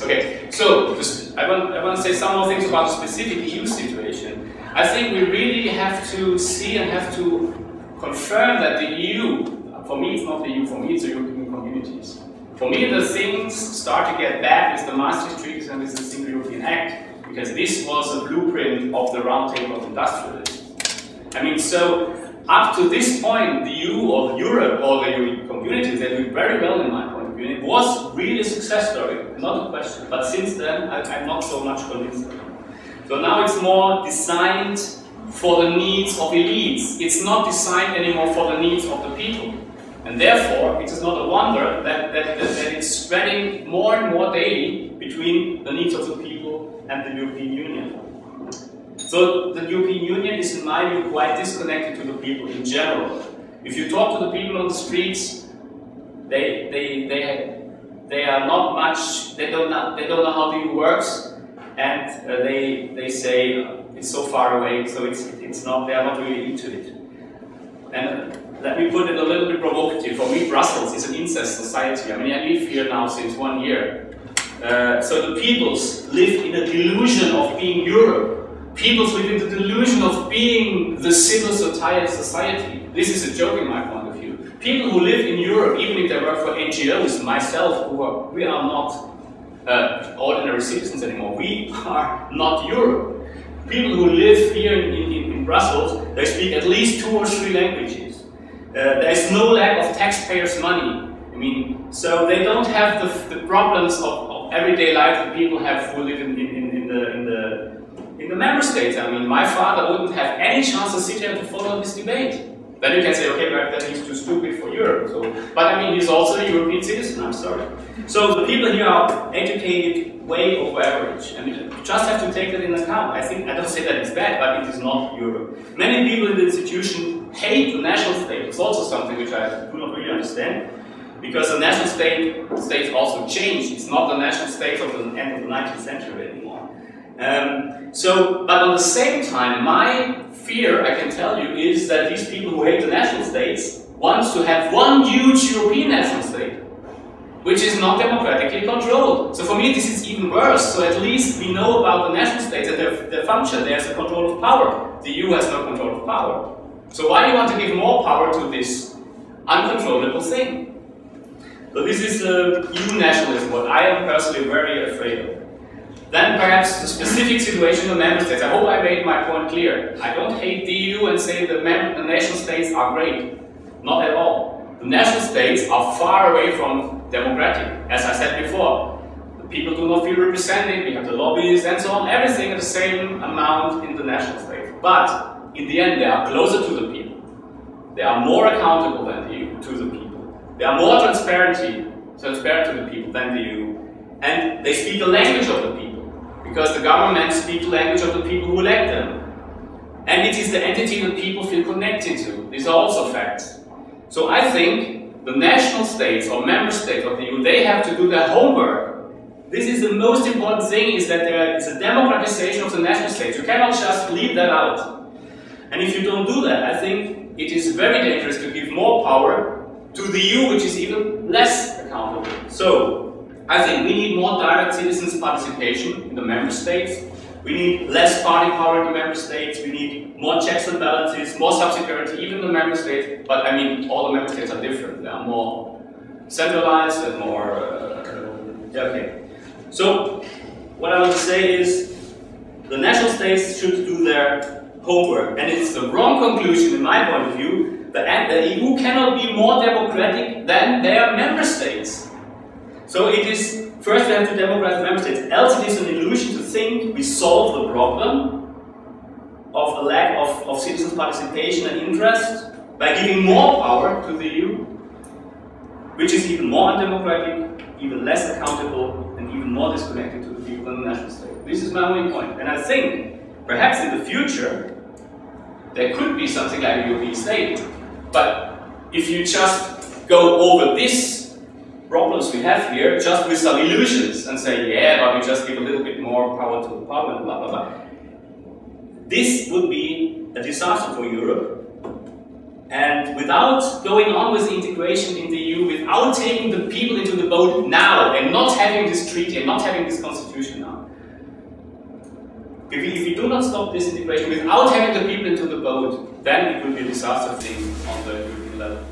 Okay, so I want to say some more things about the specific EU situation. I think we really have to see and have to confirm that the EU, for me it's not the EU, for me it's the European communities. For me the things start to get bad with the Maastricht Treaties and with the Single European Act, because this was a blueprint of the Round Table of Industrialism. I mean, so up to this point, the EU or Europe or the European communities, they did very well in my point of view. It was really a success story, not a question. But since then, I'm not so much convinced of it. So now it's more designed for the needs of elites. It's not designed anymore for the needs of the people. And therefore, it is not a wonder that it's spreading more and more daily between the needs of the people and the European Union. So the European Union is, in my view, quite disconnected to the people in general. If you talk to the people on the streets, they are not much. They don't know how the EU works, and they say it's so far away. So it's not. They are not really into it. And let me put it a little bit provocative. For me, Brussels is an incest society. I mean, I live here now since 1 year. So the peoples live in a delusion of being Europe. Peoples live in the delusion of being the civil society. This is a joke in my point of view. People who live in Europe, even if they work for NGOs, myself, we are not ordinary citizens anymore. We are not Europe. People who live here in Brussels, they speak at least 2 or 3 languages. There is no lack of taxpayers' money. I mean, so they don't have the problems of everyday life that people have who live in the member states. I mean, my father wouldn't have any chance to sit here to follow this debate. Then you can say, okay, perhaps that he's too stupid for Europe. So, but I mean, he's also a European citizen, I'm sorry. So the people here are educated way over average, and you just have to take that into account. I don't say that it's bad, but it is not Europe. Many people in the institution hate the national state. It's also something which I do not really understand, because the national states also changed. It's not the national states of the end of the 19th century anymore. But on the same time, my fear, I can tell you, is that these people who hate the national states want to have one huge European national state, which is not democratically controlled. So for me, this is even worse. So at least we know about the national states and their function. There's a control of power. The EU has no control of power. So why do you want to give more power to this uncontrollable thing? So this is EU nationalism, what I am personally very afraid of. Then perhaps the specific situation of member states. I hope I made my point clear. I don't hate the EU and say the nation states are great. Not at all. The national states are far away from democratic. As I said before, the people do not feel represented, we have the lobbies and so on, everything at the same amount in the national states. But in the end, they are closer to the people. They are more accountable than the EU to the people. They are more transparent to the people than the EU. And they speak the language of the people. Because the governments speak the language of the people who elect them. And it is the entity that people feel connected to. These are also facts. So I think the national states or member states of the EU, they have to do their homework. This is the most important thing, is that there is a democratization of the national states. You cannot just leave that out. And if you don't do that, I think it is very dangerous to give more power to the EU, which is even less accountable. So I think we need more direct citizens' participation in the member states. We need less party power in the member states. We need more checks and balances, more subsidiarity, even in the member states. But I mean, all the member states are different. They are more centralized and more... okay. So, what I want to say is, the national states should do their homework. And it's the wrong conclusion, in my point of view, that the EU cannot be more democratic than their member states. So it is, first we have to democratize the member states, else it is an illusion to think we solve the problem of a lack of citizens' participation and interest by giving more power to the EU, which is even more undemocratic, even less accountable, and even more disconnected to the people than the national state. This is my only point. And I think, perhaps in the future, there could be something like a European state. But if you just go over this problems we have here, just with some illusions, and say, yeah, but we just give a little bit more power to the parliament, blah, blah, blah. This would be a disaster for Europe, And without going on with the integration in the EU, without taking the people into the boat now, and not having this treaty, and not having this constitution now, if we do not stop this integration, without having the people into the boat, then it will be a disaster thing on the European level.